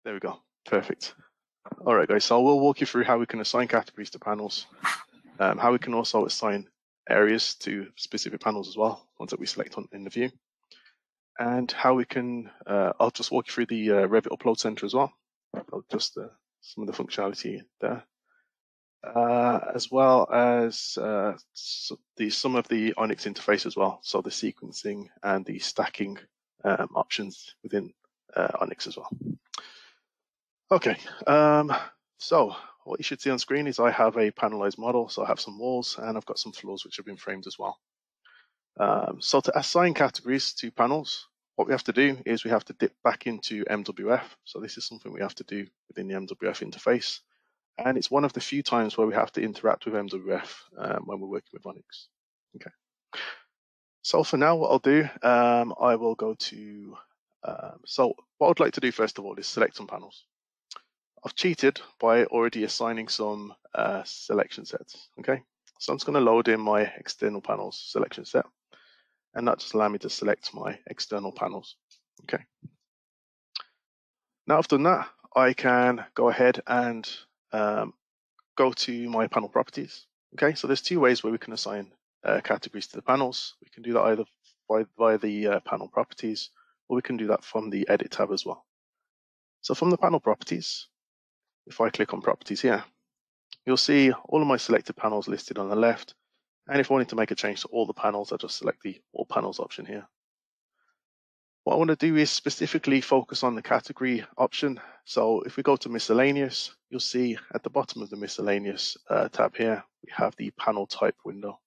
There we go. Perfect. All right, guys. So we'll walk you through how we can assign categories to panels, how we can also assign areas to specific panels as well, ones that we select on in the view, and how we can. I'll just walk you through the Revit Upload Center as well. Just some of the functionality there, as well as some of the Onyx interface as well. So the sequencing and the stacking options within Onyx as well. Okay, so what you should see on screen is I have a panelized model. So I have some walls and I've got some floors which have been framed as well. So to assign categories to panels, what we have to do is we have to dip back into MWF. So this is something we have to do within the MWF interface. And it's one of the few times where we have to interact with MWF when we're working with Onyx. Okay. So for now, what I'll do, I will go to, so what I'd like to do first of all is select some panels. I've cheated by already assigning some selection sets, okay? So I'm just gonna load in my external panels selection set, and that just allows me to select my external panels, okay? Now I've done that, I can go ahead and go to my panel properties, okay? So there's two ways where we can assign categories to the panels. We can do that either via the panel properties, or we can do that from the edit tab as well. So from the panel properties, if I click on properties here, you'll see all of my selected panels listed on the left. And if I wanted to make a change to all the panels, I'll just select the all panels option here. What I want to do is specifically focus on the category option. So if we go to miscellaneous, you'll see at the bottom of the miscellaneous tab here, we have the panel type window.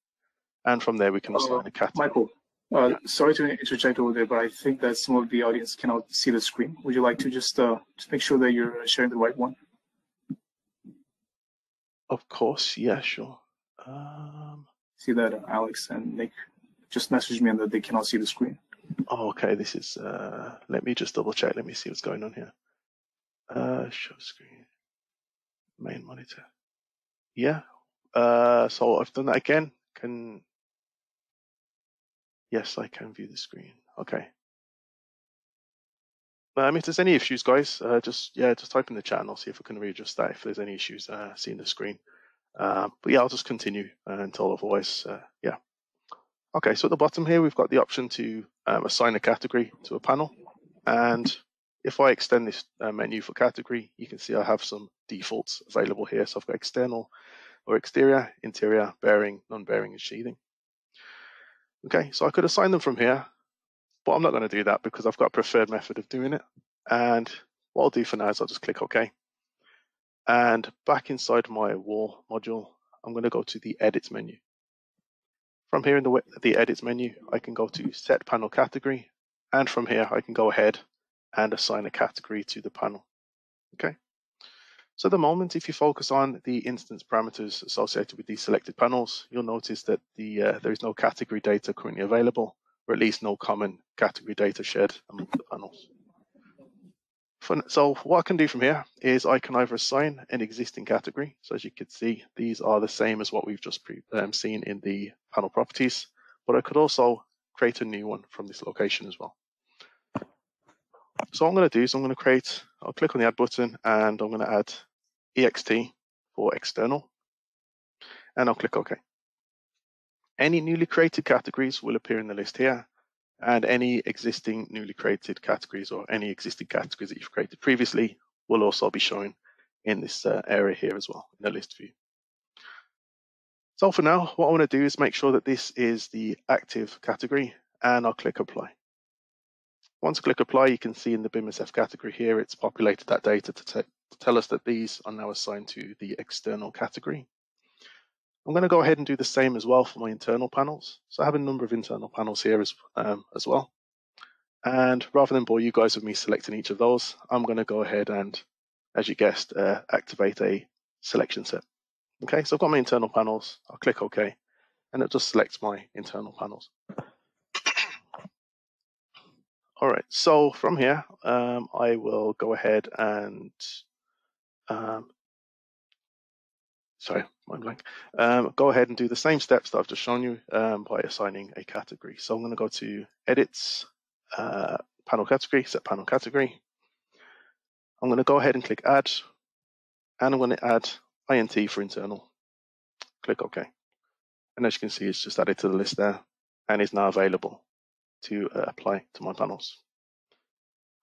And from there, we can assign a category. Michael, sorry to interject over there, but I think that some of the audience cannot see the screen. Would you like to just make sure that you're sharing the right one? Of course, yeah, sure. See that Alex and Nick just messaged me and that they cannot see the screen. Oh, okay, this is, let me just double check. Let me see what's going on here. Show screen, main monitor. Yeah, so I've done that again. Yes, I can view the screen. Okay. If there's any issues, guys, just type in the chat and I'll see if I can readjust that if there's any issues seeing the screen. But yeah, I'll just continue until otherwise, yeah. Okay, so at the bottom here, we've got the option to assign a category to a panel. And if I extend this menu for category, you can see I have some defaults available here. So I've got external or exterior, interior, bearing, non-bearing, and sheathing. Okay, so I could assign them from here, but I'm not going to do that because I've got a preferred method of doing it. And what I'll do for now is I'll just click OK. And back inside my wall module, I'm going to go to the Edit menu. From here in the Edit menu, I can go to Set Panel Category. And from here, I can go ahead and assign a category to the panel. Okay. So at the moment, if you focus on the instance parameters associated with these selected panels, you'll notice that there is no category data currently available, or at least no common category data shared among the panels. So what I can do from here is I can either assign an existing category. So as you can see, these are the same as what we've just seen in the panel properties, but I could also create a new one from this location as well. So what I'm going to do is I'll click on the add button and I'm going to add ext for external, and I'll click OK. Any newly created categories will appear in the list here, and any existing newly created categories or any existing categories that you've created previously will also be shown in this area here as well, in the list view. So for now, what I want to do is make sure that this is the active category, and I'll click Apply. Once I click Apply, you can see in the BIMSF category here, it's populated that data to tell us that these are now assigned to the external category. I'm going to go ahead and do the same as well for my internal panels. So I have a number of internal panels here as well. And rather than bore you guys with me selecting each of those, I'm going to go ahead and, as you guessed, activate a selection set. Okay, so I've got my internal panels. I'll click OK, and it just selects my internal panels. All right, so from here, I will go ahead and, sorry, mind blank. Go ahead and do the same steps that I've just shown you by assigning a category. So I'm going to go to Edits, Panel Category, Set Panel Category. I'm going to go ahead and click Add, and I'm going to add INT for internal. Click OK. And as you can see, it's just added to the list there and is now available to apply to my panels.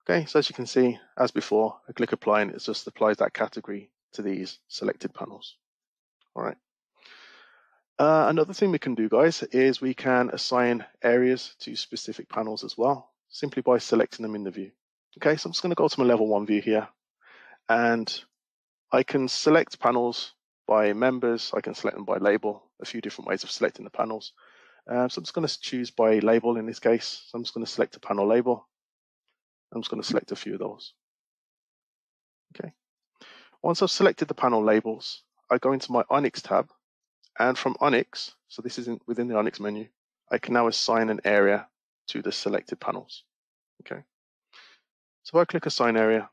Okay, so as you can see, as before, I click Apply and it just applies that category to these selected panels. All right. Another thing we can do, guys, is we can assign areas to specific panels as well, simply by selecting them in the view. Okay, so I'm just going to go to my level 1 view here, and I can select panels by members. I can select them by label, a few different ways of selecting the panels. So I'm just going to choose by label in this case. So I'm just going to select a panel label. I'm just going to select a few of those. Okay. Once I've selected the panel labels, I go into my Onyx tab, and from Onyx, so this is within the Onyx menu, I can now assign an area to the selected panels. Okay. So if I click Assign Area,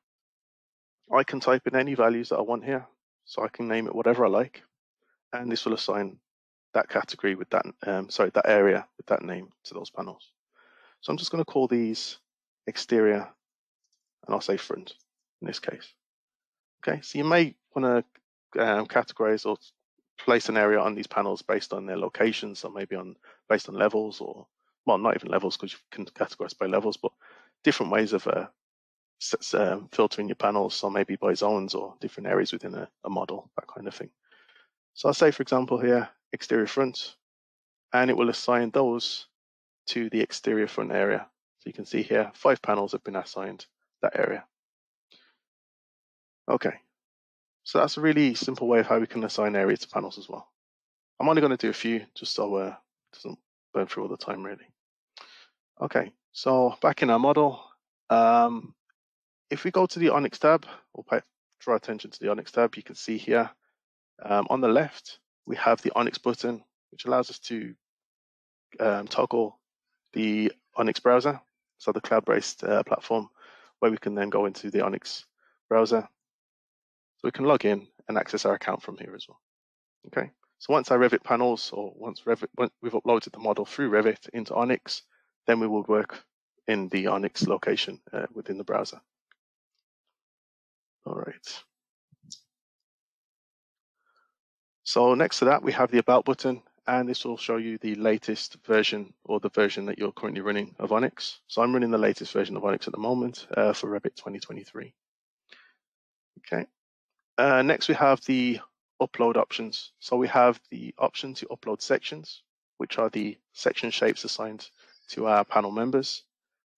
I can type in any values that I want here. So I can name it whatever I like, and this will assign that category with that, that area with that name to those panels. So I'm just going to call these exterior, and I'll say front in this case. Okay, so you may want to categorize or place an area on these panels based on their locations, or maybe based on levels, or well, not even levels because you can categorize by levels, but different ways of filtering your panels, so maybe by zones or different areas within a model, that kind of thing. So I'll say, for example, here, exterior front, and it will assign those to the exterior front area. So you can see here, 5 panels have been assigned that area. Okay, so that's a really simple way of how we can assign areas to panels as well. I'm only going to do a few just so it doesn't burn through all the time, really. Okay, so back in our model, if we go to the Onyx tab, or draw attention to the Onyx tab, you can see here on the left, we have the Onyx button, which allows us to toggle the Onyx browser, so the cloud-based platform, where we can then go into the Onyx browser. So we can log in and access our account from here as well. Okay, so once our Revit panels, or once we've uploaded the model through Revit into Onyx, then we will work in the Onyx location within the browser. All right. So next to that, we have the About button, and this will show you the latest version, or the version that you're currently running of Onyx. So I'm running the latest version of Onyx at the moment for Revit 2023. Okay. Next, we have the upload options. So we have the option to upload sections, which are the section shapes assigned to our panel members.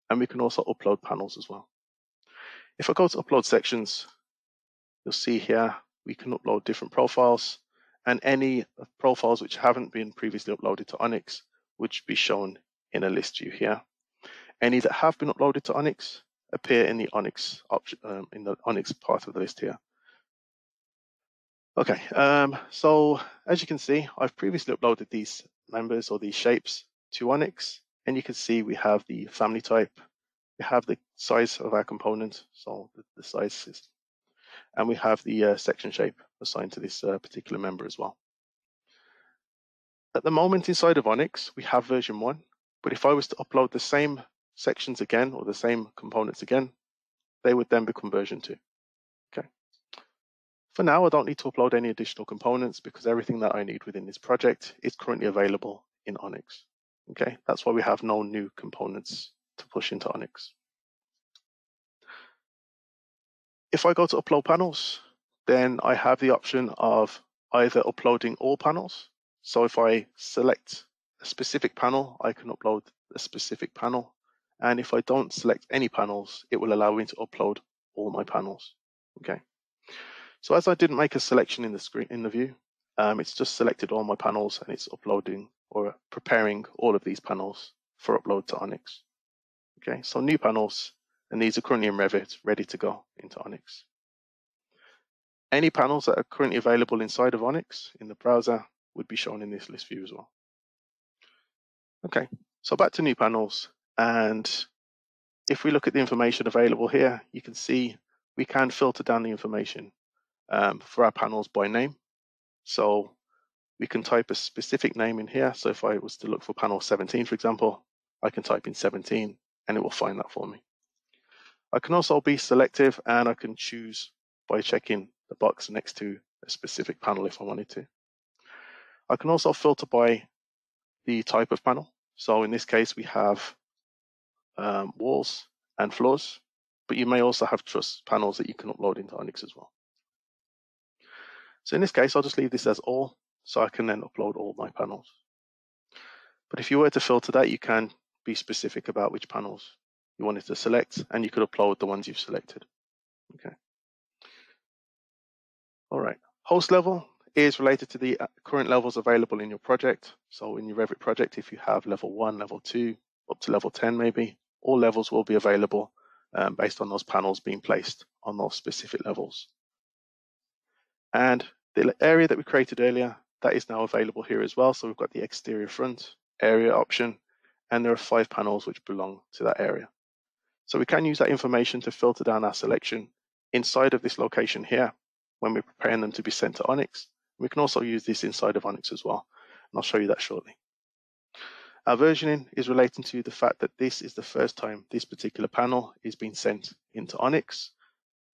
And we can also upload panels as well. If I go to upload sections, you'll see here we can upload different profiles, and any profiles which haven't been previously uploaded to Onyx would be shown in a list view here. Any that have been uploaded to Onyx appear in the Onyx option, in the Onyx part of the list here. Okay, so as you can see, I've previously uploaded these members or these shapes to Onyx, and you can see we have the family type, we have the size of our component, so the size is, and we have the section shape assigned to this particular member as well. At the moment inside of Onyx, we have version 1, but if I was to upload the same sections again, or the same components again, they would then become version 2. Okay. For now, I don't need to upload any additional components because everything that I need within this project is currently available in Onyx. Okay, that's why we have no new components to push into Onyx. If I go to upload panels, then I have the option of either uploading all panels. So if I select a specific panel, I can upload a specific panel. And if I don't select any panels, it will allow me to upload all my panels. Okay. So as I didn't make a selection in the screen in the view, it's just selected all my panels and it's uploading or preparing all of these panels for upload to Onyx. Okay, so new panels, and these are currently in Revit, ready to go into Onyx. Any panels that are currently available inside of Onyx in the browser would be shown in this list view as well. Okay, so back to new panels, and if we look at the information available here, you can see we can filter down the information for our panels by name. So we can type a specific name in here. So if I was to look for panel 17, for example, I can type in 17 and it will find that for me. I can also be selective, and I can choose by checking the box next to a specific panel if I wanted to. I can also filter by the type of panel. So in this case, we have walls and floors, but you may also have truss panels that you can upload into Onyx as well. So in this case, I'll just leave this as all, so I can then upload all my panels. But if you were to filter that, you can be specific about which panels you wanted to select, and you could upload the ones you've selected. Okay. All right. Host level is related to the current levels available in your project. So in your Revit project, if you have level 1, level 2, up to level 10 maybe, all levels will be available based on those panels being placed on those specific levels. And the area that we created earlier, that is now available here as well. So we've got the exterior front area option, and there are 5 panels which belong to that area. So we can use that information to filter down our selection inside of this location here when we're preparing them to be sent to Onyx. We can also use this inside of Onyx as well, and I'll show you that shortly. Our versioning is relating to the fact that this is the first time this particular panel is being sent into Onyx.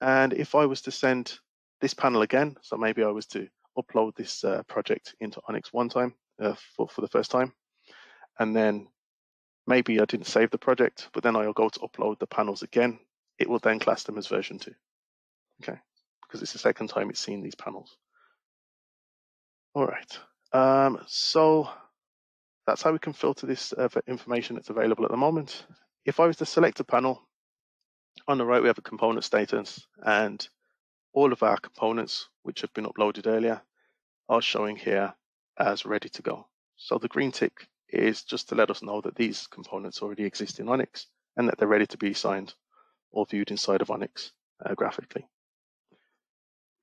And if I was to send this panel again, so maybe I was to upload this project into Onyx one time for the first time, and then maybe I didn't save the project, but then I'll go to upload the panels again, it will then class them as version 2. Okay, because it's the second time it's seen these panels. All right, so that's how we can filter this information that's available at the moment. If I was to select a panel, on the right we have a component status, and all of our components which have been uploaded earlier are showing here as ready to go. So the green tick is just to let us know that these components already exist in Onyx and that they're ready to be signed or viewed inside of Onyx graphically.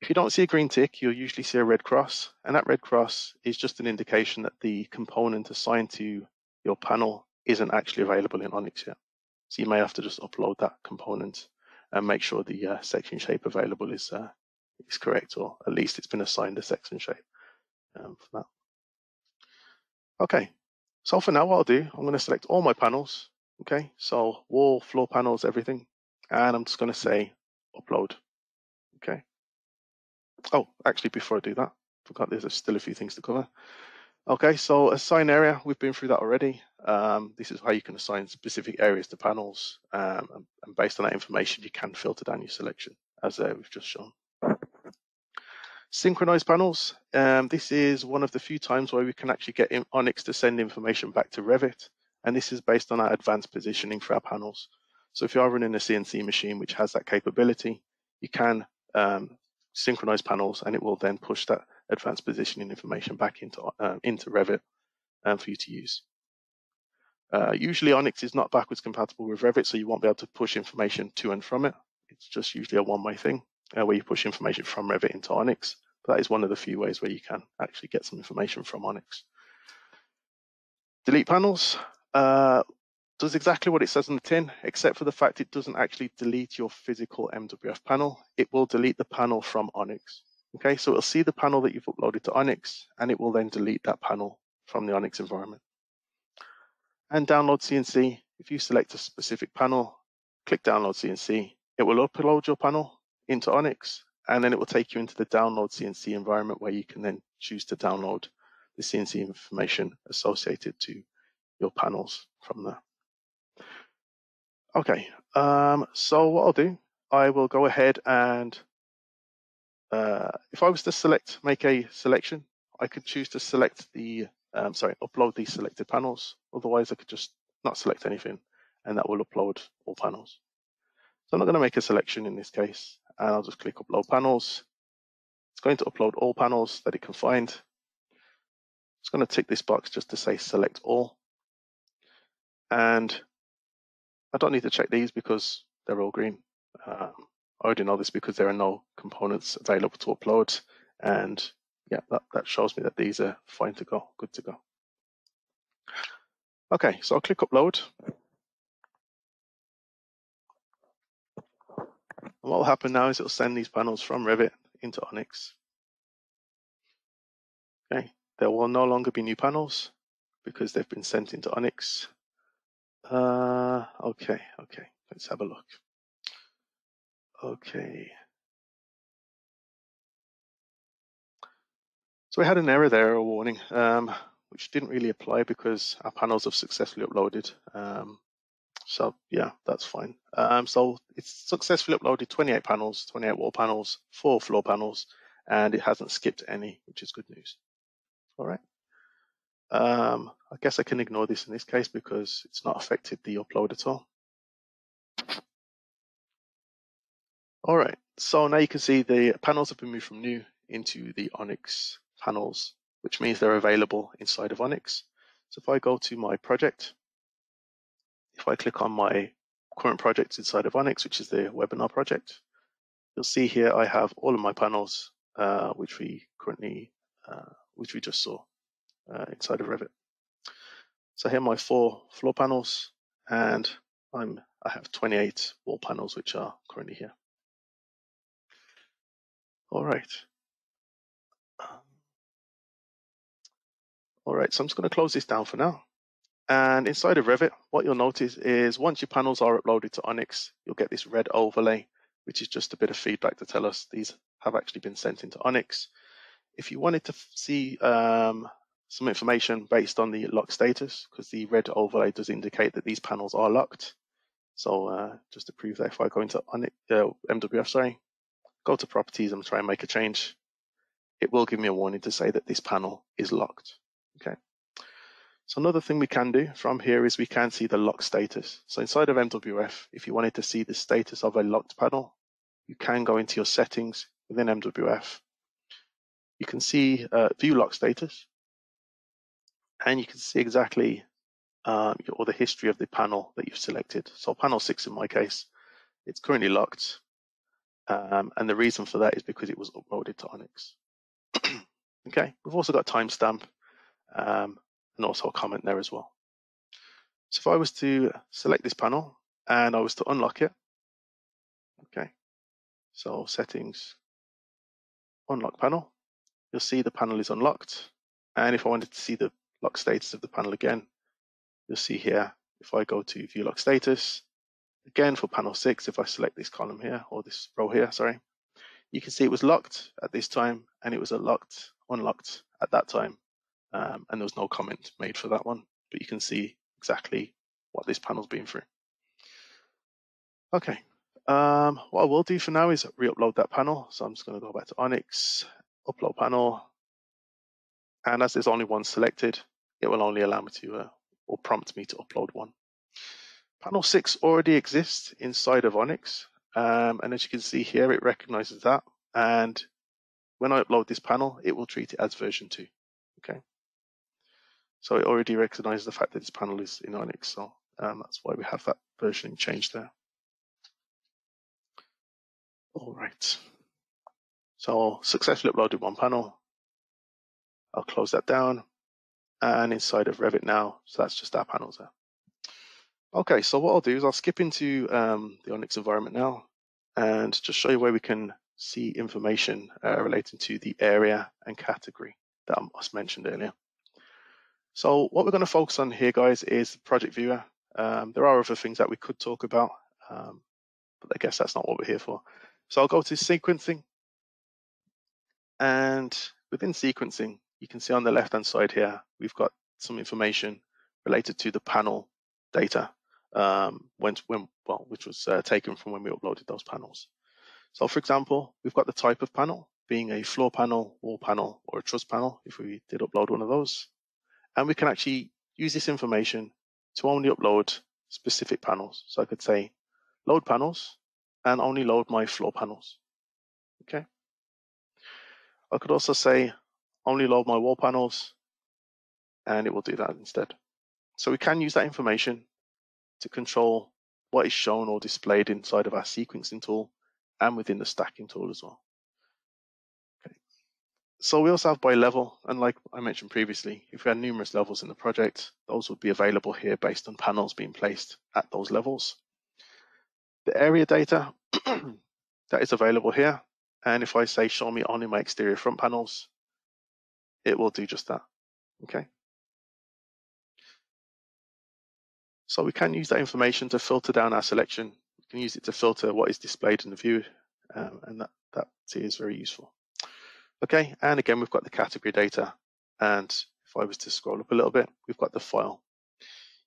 If you don't see a green tick, you'll usually see a red cross, and that red cross is just an indication that the component assigned to your panel isn't actually available in Onyx yet. So you may have to just upload that component and make sure the section shape available is correct, or at least it's been assigned a section shape for that. Okay, so for now what I'll do, I'm going to select all my panels. Okay, so wall, floor panels, everything, and I'm just going to say upload. Okay. Oh, actually, before I do that, I forgot there's still a few things to cover. Okay, so assign area, we've been through that already. This is how you can assign specific areas to panels, and based on that information, you can filter down your selection, as we've just shown. Synchronize panels. This is one of the few times where we can actually get Onyx to send information back to Revit, and this is based on our advanced positioning for our panels. So if you are running a CNC machine which has that capability, you can synchronize panels, and it will then push that advanced positioning information back into Revit for you to use. Usually Onyx is not backwards compatible with Revit, so you won't be able to push information to and from it. It's just usually a one-way thing where you push information from Revit into Onyx. But that is one of the few ways where you can actually get some information from Onyx. Delete panels does exactly what it says on the tin, except for the fact it doesn't actually delete your physical MWF panel. It will delete the panel from Onyx. Okay, so it'll see the panel that you've uploaded to Onyx, and it will then delete that panel from the Onyx environment. And download CNC. If you select a specific panel, click download CNC. It will upload your panel into Onyx, and then it will take you into the download CNC environment where you can then choose to download the CNC information associated to your panels from there. Okay, so what I'll do, I will go ahead and if I was to make a selection, I could choose to select the, upload these selected panels. Otherwise, I could just not select anything, and that will upload all panels. So I'm not going to make a selection in this case, and I'll just click upload panels. It's going to upload all panels that it can find. It's going to tick this box just to say select all. And I don't need to check these because they're all green. I already know this because there are no components available to upload. And yeah, that shows me that these are fine to go, good to go. Okay, so I'll click upload. And what will happen now is it'll send these panels from Revit into Onyx. Okay, there will no longer be new panels because they've been sent into Onyx. Okay, let's have a look. Okay. So we had an error there, a warning, which didn't really apply because our panels have successfully uploaded. So yeah, that's fine. So it's successfully uploaded 28 panels, 28 wall panels, 4 floor panels, and it hasn't skipped any, which is good news. All right. I guess I can ignore this in this case because it's not affected the upload at all. All right, so now you can see the panels have been moved from new into the Onyx panels, which means they're available inside of Onyx. So if I go to my project, if I click on my current project inside of Onyx, which is the webinar project, you'll see here I have all of my panels, which we just saw inside of Revit. So here are my 4 floor panels, and I have 28 wall panels, which are currently here. All right. All right, so I'm just going to close this down for now. And inside of Revit, what you'll notice is once your panels are uploaded to Onyx, you'll get this red overlay, which is just a bit of feedback to tell us these have actually been sent into Onyx. If you wanted to see some information based on the lock status, because the red overlay does indicate that these panels are locked. So just to prove that, if I go into Onyx, MWF, go to properties and try and make a change, it will give me a warning to say that this panel is locked. Okay. So another thing we can do from here is we can see the lock status. So inside of MWF, if you wanted to see the status of a locked panel, you can go into your settings within MWF. You can see view lock status, and you can see exactly or the history of the panel that you've selected. So panel 6 in my case, it's currently locked. And the reason for that is because it was uploaded to Onyx. Okay, we've also got timestamp and also a comment there as well. So if I was to select this panel and I was to unlock it, okay, so settings, unlock panel, you'll see the panel is unlocked. And if I wanted to see the lock status of the panel again, you'll see here, if I go to view lock status, again for panel 6, if I select this column here, or this row here, sorry, you can see it was locked at this time and it was unlocked at that time. And there was no comment made for that one, but you can see exactly what this panel's been through. Okay, what I will do for now is re-upload that panel. So I'm just going to go back to Onyx, upload panel, and as there's only one selected, it will only allow me to, or prompt me to upload one. Panel 6 already exists inside of Onyx, and as you can see here, it recognizes that, and when I upload this panel, it will treat it as version 2. Okay. So it already recognizes the fact that this panel is in Onyx, so that's why we have that versioning change there. All right. So successfully uploaded one panel. I'll close that down, and inside of Revit now, so that's just our panels there. Okay, so what I'll do is I'll skip into the Onyx environment now, and just show you where we can see information relating to the area and category that I mentioned earlier. So what we're going to focus on here, guys, is the project viewer. There are other things that we could talk about, but I guess that's not what we're here for. So I'll go to sequencing, and within sequencing, you can see on the left-hand side here, we've got some information related to the panel data, which was taken from when we uploaded those panels. So for example, we've got the type of panel, being a floor panel, wall panel, or a truss panel, if we did upload one of those. And we can actually use this information to only upload specific panels. So I could say load panels and only load my floor panels. Okay. I could also say only load my wall panels, and it will do that instead. So we can use that information to control what is shown or displayed inside of our sequencing tool and within the stacking tool as well. Okay. So we also have by level, and like I mentioned previously, if we had numerous levels in the project, those would be available here based on panels being placed at those levels. The area data, that is available here. And if I say show me only my exterior front panels, it will do just that. Okay. So we can use that information to filter down our selection. We can use it to filter what is displayed in the view and that is very useful. Okay, and again, we've got the category data, and if I was to scroll up a little bit, we've got the file.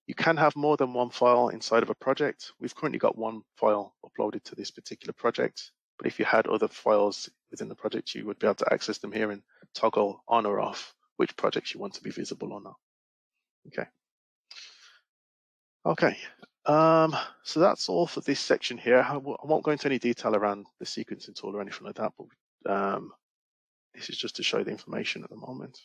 You can have more than one file inside of a project. We've currently got one file uploaded to this particular project, but if you had other files within the project, you would be able to access them here and toggle on or off which projects you want to be visible or not. Okay, so that's all for this section here. I won't go into any detail around the sequencing tool or anything like that, but this is just to show the information at the moment.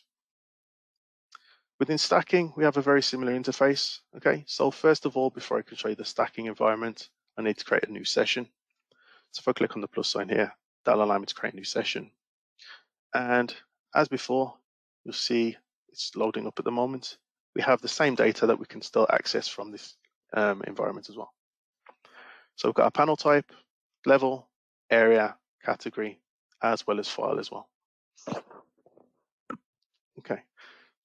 Within stacking, we have a very similar interface. Okay, so first of all, before I can show you the stacking environment, I need to create a new session. So if I click on the plus sign here, that'll allow me to create a new session. And as before, you'll see it's loading up at the moment. We have the same data that we can still access from this environment as well. So we've got a panel type, level, area, category, as well as file as well. Okay,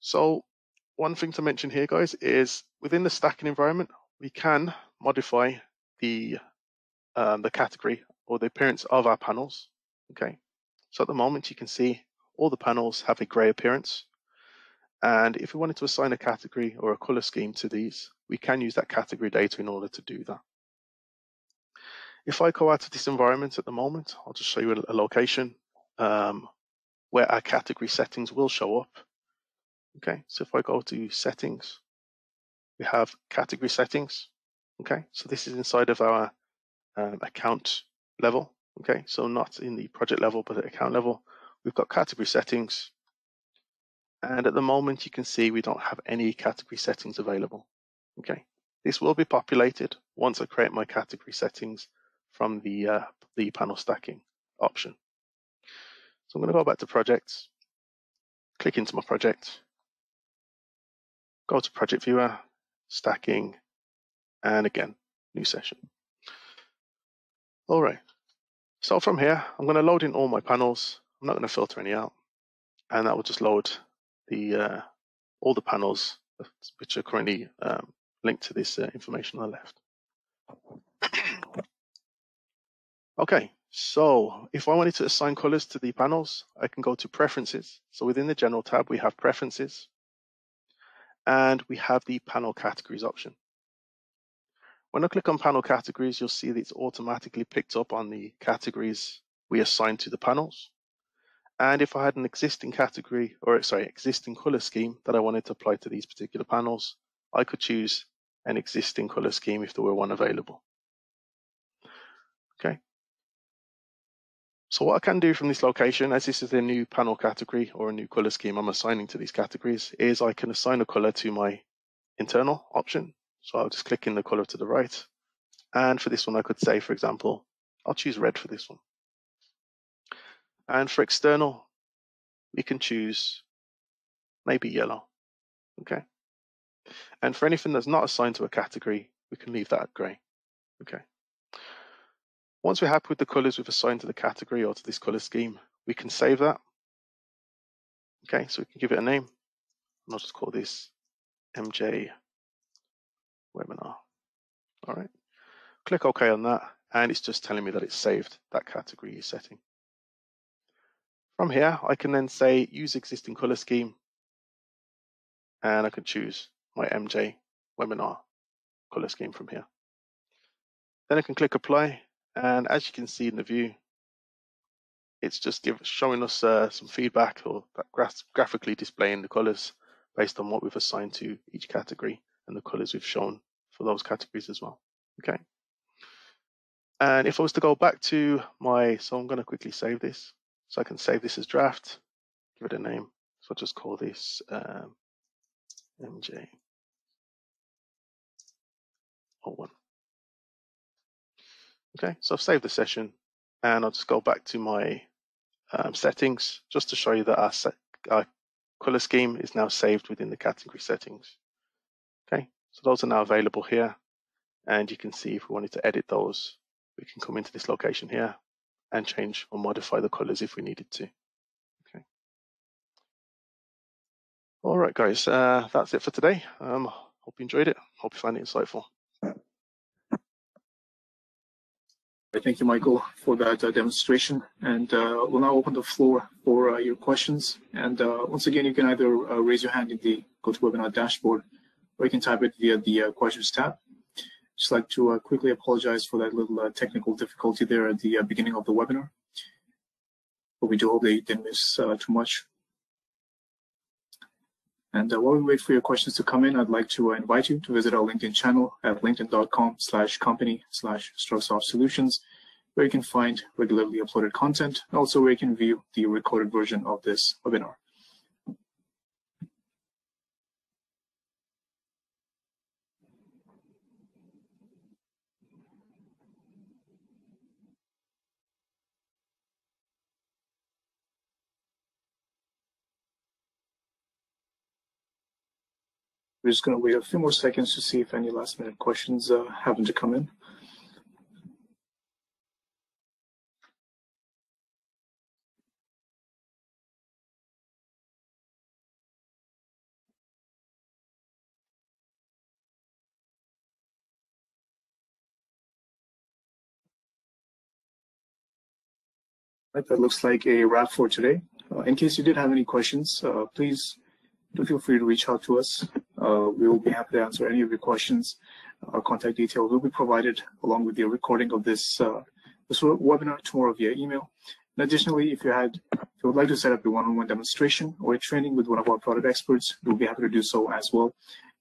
so one thing to mention here, guys, is within the stacking environment, we can modify the category or the appearance of our panels. Okay, so at the moment you can see all the panels have a gray appearance, and if we wanted to assign a category or a color scheme to these, we can use that category data in order to do that. If I go out of this environment at the moment, I'll just show you a location where our category settings will show up. Okay, so if I go to settings, we have category settings. Okay, so this is inside of our account level. Okay, so not in the project level, but at account level, we've got category settings. And at the moment, you can see we don't have any category settings available. Okay, this will be populated once I create my category settings from the panel stacking option. So I'm going to go back to projects, click into my project, go to project viewer, stacking, and again, new session. All right, so from here, I'm going to load in all my panels. I'm not going to filter any out, and that will just load the all the panels which are currently linked to this information on the left. Okay, so if I wanted to assign colors to the panels, I can go to preferences. So within the general tab, we have preferences, and we have the panel categories option. When I click on panel categories, you'll see that it's automatically picked up on the categories we assign to the panels. And if I had an existing category, or sorry, existing color scheme that I wanted to apply to these particular panels, I could choose an existing color scheme if there were one available. Okay. So what I can do from this location, as this is a new panel category or a new color scheme I'm assigning to these categories, is I can assign a color to my internal option. So I'll just click in the color to the right. And for this one, I could say, for example, I'll choose red for this one. And for external, we can choose maybe yellow. Okay. And for anything that's not assigned to a category, we can leave that at gray. Okay. Once we're happy with the colors we've assigned to the category or to this color scheme, we can save that. Okay, so we can give it a name. And I'll just call this MJ webinar. All right. Click OK on that, and it's just telling me that it's saved that category setting. From here, I can then say use existing color scheme, and I can choose my MJ webinar color scheme from here. Then I can click apply, and as you can see in the view, it's just showing us some feedback or graphically displaying the colors based on what we've assigned to each category and the colors we've shown for those categories as well. Okay. And if I was to go back to so I'm going to quickly save this. So I can save this as draft, give it a name. So I'll just call this MJ01. Okay, so I've saved the session, and I'll just go back to my settings just to show you that our color scheme is now saved within the category settings. Okay, so those are now available here, and you can see if we wanted to edit those, we can come into this location here and change or modify the colors if we needed to. Okay. All right, guys, that's it for today. Hope you enjoyed it. Hope you found it insightful. Thank you, Michael, for that demonstration. And we'll now open the floor for your questions. And once again, you can either raise your hand in the GoToWebinar dashboard, or you can type it via the questions tab. Just like to quickly apologize for that little technical difficulty there at the beginning of the webinar. But we do hope that you didn't miss too much. And while we wait for your questions to come in, I'd like to invite you to visit our LinkedIn channel at linkedin.com/company/StrokesOff Solutions, where you can find regularly uploaded content, and also where you can view the recorded version of this webinar. We're just going to wait a few more seconds to see if any last-minute questions happen to come in. Right, that looks like a wrap for today. In case you did have any questions, please do feel free to reach out to us. We will be happy to answer any of your questions. Our contact details will be provided along with the recording of this webinar tomorrow via email. And additionally, if you would like to set up a one-on-one demonstration or a training with one of our product experts, we'll be happy to do so as well.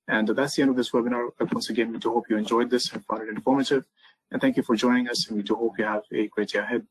And that's the end of this webinar. Once again, we do hope you enjoyed this and found it informative. And thank you for joining us, and we do hope you have a great day ahead.